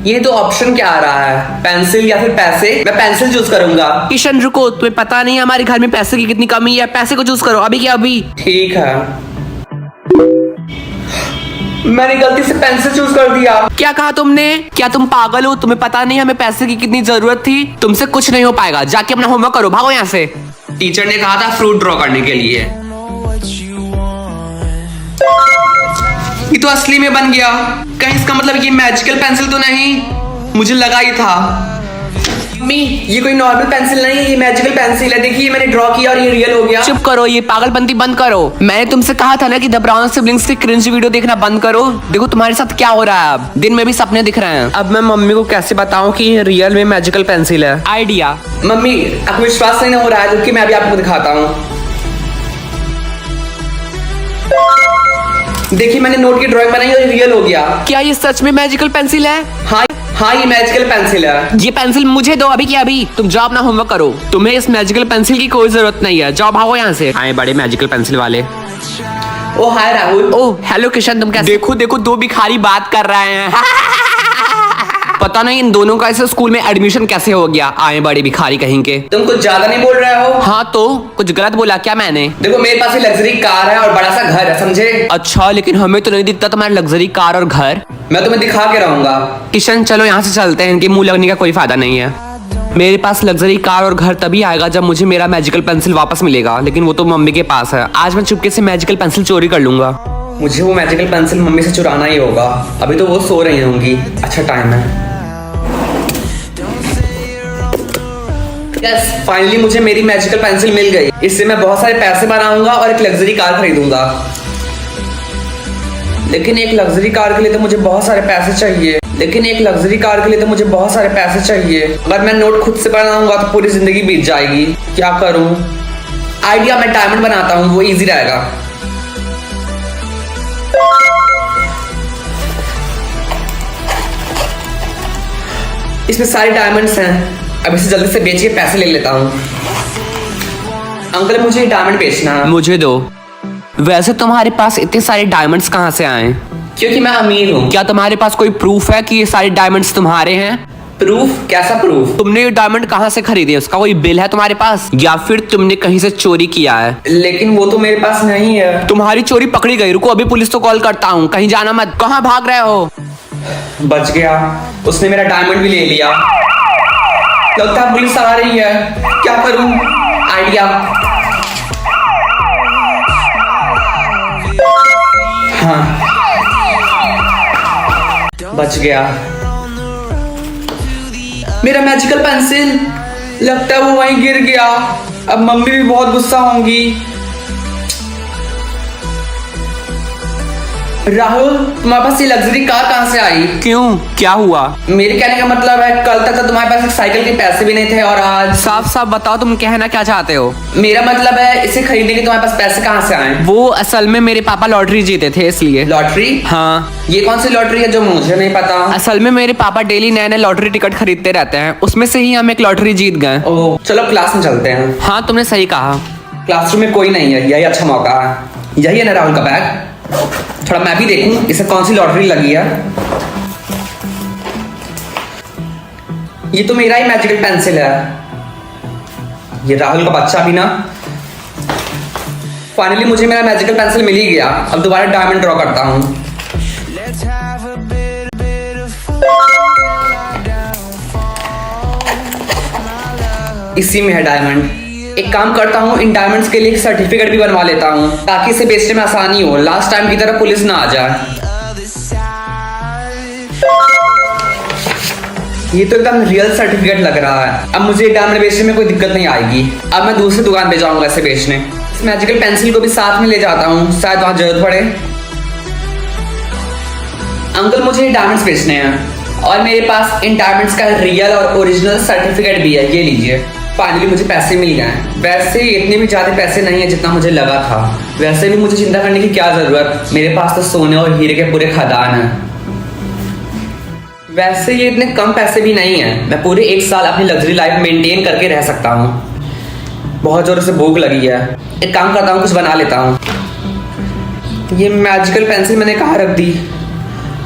ये तो ऑप्शन क्या आ रहा है, पेंसिल या फिर पैसे? मैं पेंसिल चूज करूंगा। किशन रुको, तुम्हें पता नहीं है हमारे घर में पैसे की कितनी कमी है। पैसे को चूज करो अभी, क्या अभी? ठीक है, मैंने गलती से पेंसिल चूज कर दिया। क्या कहा तुमने? क्या तुम पागल हो? तुम्हें पता नहीं हमें पैसे की कितनी जरूरत थी? तुमसे कुछ नहीं हो पाएगा, जाके अपना होमवर्क करो, भागो यहाँ से। टीचर ने कहा था फ्रूट ड्रॉ करने के लिए। ये तो असली में बन गया। कहीं इसका मतलब ये मैजिकल पेंसिल तो नहीं? मुझे लगा ही था। मम्मी, ये कोई नॉर्मल पेंसिल नहीं है, ये मैजिकल पेंसिल है। देखिए मैंने ड्रॉ किया और ये रियल हो गया। चुप करो, ये पागलपंती बंद करो। मैंने तुमसे कहा था ना कि द ब्राउन सिबलिंग्स की क्रिंज वीडियो देखना बंद करो। देखो तुम्हारे साथ क्या हो रहा है, अब दिन में भी सपने दिख रहे हैं। अब मैं मम्मी को कैसे बताऊं कि ये रियल में मैजिकल पेंसिल है? आइडिया। मम्मी, आपको विश्वास नहीं हो रहा है, क्योंकि मैं अभी आपको दिखाता हूँ। देखिए मैंने नोट की ड्राइंग बनाई और ये रियल हो गया। क्या ये सच में मैजिकल पेंसिल है? हाँ, ये मैजिकल पेंसिल है। ये पेंसिल मुझे दो अभी, क्या अभी? तुम जाओ अपना होमवर्क करो, तुम्हें इस मैजिकल पेंसिल की कोई जरूरत नहीं है। जाओ भागो यहाँ से। आए बड़े मैजिकल पेंसिल वाले। ओ हाय राहुल। ओ हेलो किशन, तुम कैसे? देखो देखो, दो भिखारी बात कर रहे हैं। पता नहीं इन दोनों का इस स्कूल में एडमिशन कैसे हो गया। आए बड़े भिखारी कहीं के। तुम कुछ ज्यादा नहीं बोल रहे हो? हाँ तो कुछ गलत बोला क्या मैंने? देखो मेरे पास लग्जरी कार है और बड़ा सा घर है, समझे? अच्छा, लेकिन हमें तो नहीं दिखता तुम्हारा लग्जरी कार और घर। मैं तुम्हें दिखा के रहूंगा। किशन चलो यहाँ से चलते हैं, इनके मुंह लगने का कोई फायदा नहीं है। मेरे पास लग्जरी कार और घर तभी आएगा जब मुझे मेरा मैजिकल पेंसिल वापस मिलेगा, लेकिन वो तो मम्मी के पास है। आज मैं चुपके से मैजिकल पेंसिल चोरी कर लूंगा। मुझे वो मैजिकल पेंसिल मम्मी से चुराना ही होगा। अभी तो वो सो रही होंगी, अच्छा टाइम है। यस, फाइनली मुझे मेरी मैजिकल पेंसिल मिल गई। इससे मैं बहुत सारे पैसे बनाऊंगा और एक लग्जरी कार खरीदूंगा। लेकिन एक लग्जरी कार के लिए तो मुझे बहुत सारे पैसे चाहिए। अगर मैं नोट खुद से बनाऊंगा तो पूरी जिंदगी बीत जाएगी। क्या करूं? आइडिया, मैं डायमंड बनाता हूं, वो इजी रहेगा। इसमें सारे डायमंड्स हैं। अब इसे जल्दी से बेच के पैसे ले लेता हूँ। अंकल मुझे डायमंड बेचना है। मुझे दो। वैसे तुम्हारे पास इतने सारे डायमंड्स कहाँ से आए? क्योंकि मैं अमीर हूँ। क्या तुम्हारे पास कोई प्रूफ है कि ये सारे डायमंड्स तुम्हारे हैं? प्रूफ? कैसा प्रूफ? तुमने ये डायमंड कहाँ से खरीदे? उसका कोई बिल है तुम्हारे पास, या फिर तुमने कहीं से चोरी किया है? लेकिन वो तो मेरे पास नहीं है। तुम्हारी चोरी पकड़ी गई। रुको अभी पुलिस को कॉल करता हूँ। कहीं जाना मत। कहाँ भाग रहे हो? बच गया, उसने मेरा डायमंड भी ले लिया। लगता है पुलिस आ रही है। क्या करूं? आइडिया। हाँ, बच गया। मेरा मैजिकल पेंसिल, लगता है वो वहीं गिर गया। अब मम्मी भी बहुत गुस्सा होंगी। राहुल, तुम्हारे पास ये लग्जरी कार कहाँ से आई? क्यों, क्या हुआ? मेरे कहने का मतलब है, कल तक तो तुम्हारे पास एक साइकिल के पैसे भी नहीं थे और आज। साफ साफ बताओ तुम कहना क्या चाहते हो? मेरा मतलब है इसे खरीदने के तुम्हारे पास पैसे कहाँ से आए? वो असल में मेरे पापा लॉटरी जीते थे इसलिए। लॉटरी? हाँ। ये कौन सी लॉटरी है जो मुझे नहीं पता? असल में मेरे पापा डेली नए नए लॉटरी टिकट खरीदते रहते हैं, उसमें से ही हम एक लॉटरी जीत गए। ओह, चलो क्लास में चलते हैं। हाँ तुमने सही कहा। क्लासरूम में कोई नहीं है, यही अच्छा मौका है। यही है ना राहुल का बैग? थोड़ा मैं भी देखूं इसे कौन सी लॉटरी लगी है। ये तो मेरा ही मैजिकल पेंसिल है। ये राहुल का बच्चा भी ना। फाइनली मुझे मेरा मैजिकल पेंसिल मिल ही गया। अब दोबारा डायमंड ड्रॉ करता हूं। इसी में है डायमंड। एक काम करता हूँ, इन डायमंड्स के लिए एक सर्टिफिकेट भी बनवा लेता हूँ ताकि इसे बेचने में आसानी हो। लास्ट टाइम की तरह पुलिस ना आ जाए। ये तो एकदम रियल सर्टिफिकेट लग रहा है। अब मुझे डायमंड बेचने में कोई दिक्कत नहीं आएगी। अब मैं दूसरी दुकान पे जाऊंगा इसे बेचने। इस मैजिकल पेंसिल को भी साथ में ले जाता हूँ, शायद वहां जरूरत पड़े। अंकल मुझे डायमंड्स बेचने हैं और मेरे पास इन डायमंड्स का रियल और ओरिजिनल सर्टिफिकेट भी है, ये लीजिए। फाइनली मुझे पैसे मिल गए। वैसे इतने भी ज्यादा पैसे नहीं है जितना मुझे लगा था। वैसे भी मुझे चिंता करने की क्या जरूरत, मेरे पास तो सोने और हीरे के पूरे खदान हैं। वैसे ये इतने कम पैसे भी नहीं है। मैं पूरे 1 साल अपनी लग्जरी लाइफ मेंटेन करके रह सकता हूँ। बहुत जोर से भूख लगी है। एक काम करता हूँ, कुछ बना लेता हूँ। ये मैजिकल पेंसिल मैंने कहाँ रख दी?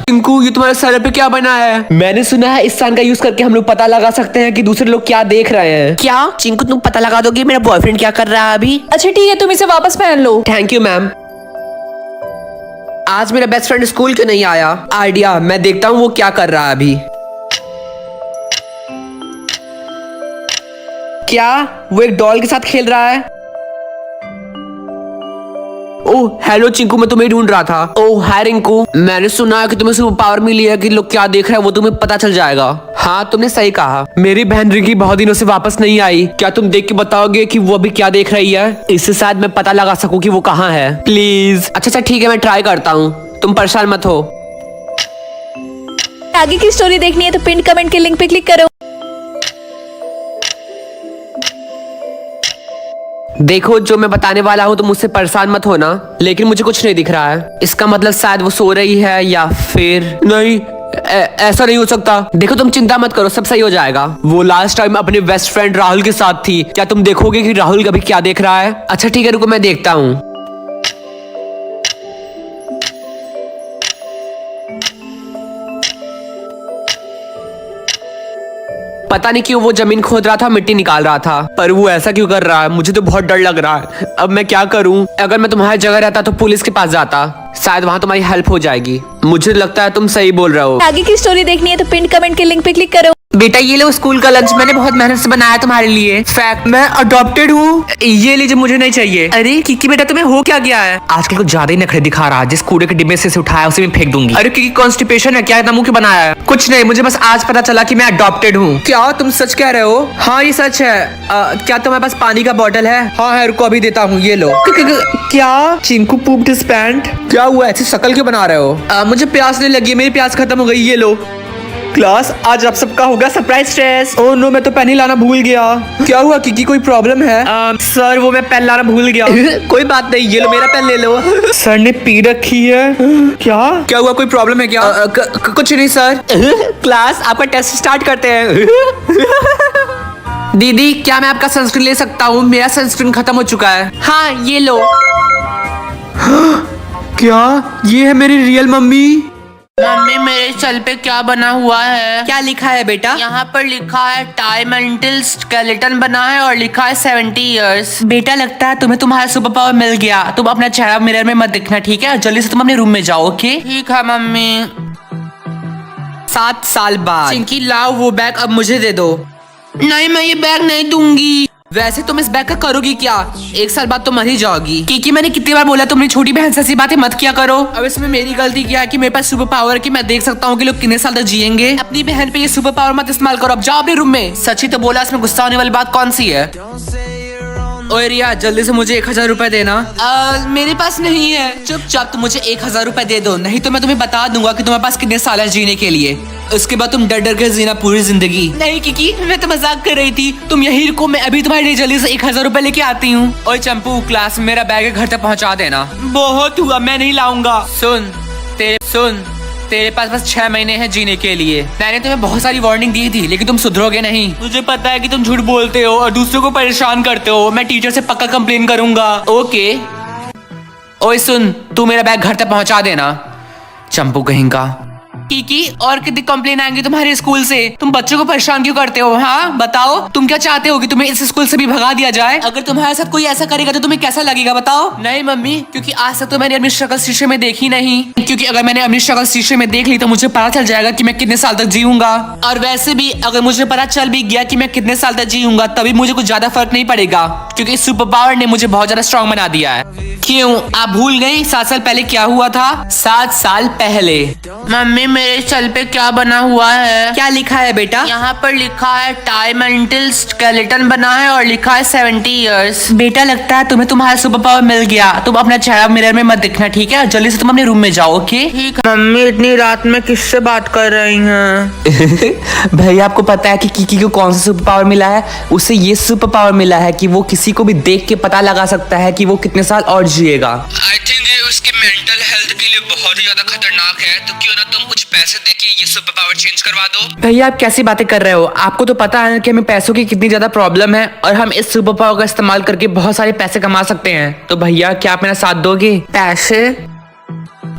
टिंकू, ये तुम्हारे सर पे क्या बना है? मैंने सुना है इस साइन का यूज करके हम लोग पता लगा सकते हैं कि दूसरे लोग क्या देख रहे हैं। क्या चिंकू तुम पता लगा दोगे मेरा बॉयफ्रेंड क्या कर रहा है अभी? अच्छा ठीक है, तुम इसे वापस पहन लो। Thank you ma'am. आज मेरा बेस्ट फ्रेंड स्कूल क्यों नहीं आया? आइडिया, मैं देखता हूँ वो क्या कर रहा है अभी। क्या वो एक डॉल के साथ खेल रहा है? ओह हेलो चिंकू, मैं तुम्हें ढूंढ रहा था। ओह हाय रिंकू, मैंने सुना है कि तुम्हें सुपर पावर मिली है कि लोग क्या देख रहे हैं वो तुम्हें पता चल जाएगा। हाँ तुमने सही कहा। मेरी बहन रिंकी बहुत दिनों से वापस नहीं आई। क्या तुम देख के बताओगे कि वो अभी क्या देख रही है? इससे शायद मैं पता लगा सकूं कि वो कहाँ है। प्लीज। अच्छा ठीक है, मैं ट्राई करता हूँ, तुम परेशान मत हो। आगे की स्टोरी देखनी है तो पिन कमेंट के लिंक पे क्लिक करो। देखो जो मैं बताने वाला हूँ तो मुझसे परेशान मत होना, लेकिन मुझे कुछ नहीं दिख रहा है। इसका मतलब शायद वो सो रही है या फिर नहीं, ऐसा नहीं हो सकता। देखो तुम चिंता मत करो, सब सही हो जाएगा। वो लास्ट टाइम अपने बेस्ट फ्रेंड राहुल के साथ थी। क्या तुम देखोगे कि राहुल कभी क्या देख रहा है? अच्छा ठीक है, रुको मैं देखता हूँ। पता नहीं क्यों वो जमीन खोद रहा था, मिट्टी निकाल रहा था, पर वो ऐसा क्यों कर रहा है? मुझे तो बहुत डर लग रहा है। अब मैं क्या करूं? अगर मैं तुम्हारी जगह रहता तो पुलिस के पास जाता, शायद वहां तुम्हारी हेल्प हो जाएगी। मुझे लगता है तुम सही बोल रहे हो। आगे की स्टोरी देखनी है तो पिन कमेंट के लिंक पे क्लिक करो। बेटा ये लो स्कूल का लंच, मैंने बहुत मेहनत से बनाया तुम्हारे लिए। फैक्ट, मैं अडॉप्टेड हूँ। ये लीजिए, मुझे नहीं चाहिए। अरे किकी बेटा तुम्हें हो क्या गया है? आजकल कुछ ज्यादा ही नखरे दिखा रहा है। जिस कूड़े के डिब्बे से उठाया उसे मैं फेंक दूंगी। अरे किकी कॉन्स्टिपेशन है क्या? इतना मुंह क्यों बनाया है? कुछ नहीं, मुझे बस आज पता चला कि मैं अडॉप्टेड हूँ। क्या तुम सच कह रहे हो? हाँ ये सच है। क्या तुम्हारे पास पानी का बॉटल है? हाँ है, रुको अभी देता हूँ, ये लो। क्या चिंकू पोप्ड हिज पैंट? क्या हुआ, ऐसी शक्ल क्यों बना रहे हो? मुझे प्यास नहीं लगी, मेरी प्यास खत्म हो गई, ये लो। क्लास आज आप सबका होगा सरप्राइज टेस्ट। ओह नो, मैं तो पेन ही लाना भूल गया। क्या हुआ किकी, कोई प्रॉब्लम है? सर वो मैं पेन लाना भूल गया। कोई बात नहीं, ये लो मेरा पेन ले लो। सर ने पी रखी है। क्या हुआ, कोई प्रॉब्लम है क्या? कुछ नहीं सर। क्लास आपका टेस्ट स्टार्ट करते हैं। दीदी क्या मैं आपका सनस्क्रीन ले सकता हूँ? मेरा सनस्क्रीन खत्म हो चुका है। हाँ ये लो। क्या ये है मेरी रियल मम्मी? मम्मी मेरे सर पे क्या बना हुआ है? क्या लिखा है बेटा? यहाँ पर लिखा है टाइम अंटिल स्केलेटन बना है और लिखा है 70 इयर्स। बेटा लगता है तुम्हें तुम्हारा सुपर पावर मिल गया। तुम अपना चेहरा मिरर में मत दिखना, ठीक है? जल्दी से तुम अपने रूम में जाओ। ओके ठीक है मम्मी। 7 साल बाद। चिंकी लाओ वो बैग, अब मुझे दे दो। नहीं मैं ये बैग नहीं दूंगी। वैसे तुम इस बैग का करोगी क्या? 1 साल बाद तो मर ही जाओगी। क्योंकि मैंने कितनी बार बोला तुमने छोटी बहन से ऐसी बातें मत किया करो। अब इसमें मेरी गलती क्या है कि मेरे पास सुपर पावर है कि मैं देख सकता हूँ कि लोग कितने साल तक जिएंगे। अपनी बहन पे ये सुपर पावर मत इस्तेमाल करो, अब जाओ अपने रूम में। सच्ची तो बोला, इसमें गुस्सा होने वाली बात कौन सी है? ओए रिया जल्दी से मुझे 1000 रुपए देना। मेरे पास नहीं है। चुपचाप तुम मुझे 1000 रुपए दे दो, नहीं तो मैं तुम्हें बता दूंगा कि तुम्हारे पास कितने साल है जीने के लिए। उसके बाद तुम डर डर के जीना पूरी जिंदगी। नहीं किकी, मैं तो मजाक कर रही थी। तुम यही रुको, मैं अभी तुम्हारे लिए जल्दी से 1000 रुपए लेके आती हूँ। ओए चंपू, क्लास में मेरा बैग घर तक पहुँचा देना। बहुत हुआ, मैं नहीं लाऊंगा। सुन तेरे पास बस 6 महीने हैं जीने के लिए। मैंने तुम्हें बहुत सारी वार्निंग दी थी, लेकिन तुम सुधरोगे नहीं। मुझे पता है कि तुम झूठ बोलते हो और दूसरों को परेशान करते हो। मैं टीचर से पक्का कंप्लेन करूंगा। ओके। ओए सुन, तू मेरा बैग घर तक पहुंचा देना। चंपू कहीं का। की और कितनी कंप्लेन आएंगी तुम्हारे स्कूल से? तुम बच्चों को परेशान क्यों करते हो? हाँ बताओ, तुम क्या चाहते हो कि तुम्हें इस स्कूल से भी भगा दिया जाए? अगर तुम्हारे साथ कोई ऐसा करेगा तो तुम्हें कैसा लगेगा बताओ? नहीं मम्मी, क्योंकि आज तक तो मैंने अपनी शक्ल शीशे में देखी नहीं। क्योंकि अगर मैंने अपनी शक्ल शीशे में देख ली तो मुझे पता चल जाएगा कि मैं कितने साल तक जीऊंगा। और वैसे भी अगर मुझे पता चल भी गया कि मैं कितने साल तक जीऊंगा तभी मुझे कुछ ज्यादा फर्क नहीं पड़ेगा, क्योंकि इस सुपर पावर ने मुझे बहुत ज्यादा स्ट्रॉन्ग बना दिया है। क्यों, आप भूल गई 7 साल पहले क्या हुआ था? 7 साल पहले। मम्मी मेरे सर पे क्या बना हुआ है? क्या लिखा है बेटा? यहाँ पर लिखा है टाइम अंटिल स्केलेटन बना है और लिखा है 70 इयर्स। बेटा लगता है तुम्हें तुम्हारा सुपर पावर मिल गया। तुम अपना चेहरा मिरर में मत दिखना, ठीक है? जल्दी से तुम अपने रूम में जाओ। ओके ठीक है। मम्मी इतनी रात में किससे बात कर रही हैं? भैया आपको पता है कि किकी को कौन सा सुपर पावर मिला है? उसे ये सुपर पावर मिला है कि वो किसी को भी देख के पता लगा सकता है कि वो कितने साल और जिएगा। आई थिंक ये उसकी मेंटल हेल्थ के लिए बहुत ही ज्यादा खतरनाक है, तो क्यों ना तुम कुछ पैसे देके ये सुपर पावर चेंज करवा दो। भैया आप कैसी बातें कर रहे हो? आपको तो पता है कि हमें पैसों की कितनी ज्यादा प्रॉब्लम है और हम इस सुपर पावर का इस्तेमाल करके बहुत सारे पैसे कमा सकते हैं। तो भैया क्या आप मेरा साथ दोगे? पैसे?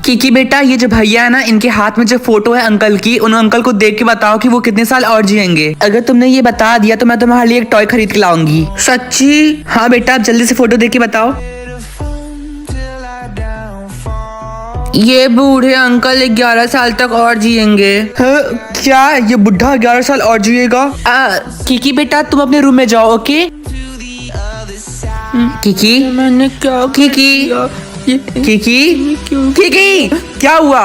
किकी बेटा, ये जो भैया है ना, इनके हाथ में जो फोटो है अंकल की, उन अंकल को देख के बताओ कि वो कितने साल और जिएंगे। अगर तुमने ये बता दिया तो मैं तुम्हारे लिए एक टॉय खरीद के लाऊंगी। सच्ची? हाँ बेटा, आप जल्दी से फोटो देख के बताओ। ये बूढ़े अंकल 11 साल तक और जिएंगे। क्या ये बुढ़ा 11 साल और जिएगा? किकी बेटा, तुम अपने रूम में जाओ, ओके? किकी, मैंने क्या किकी? किकी, किकी, क्या हुआ?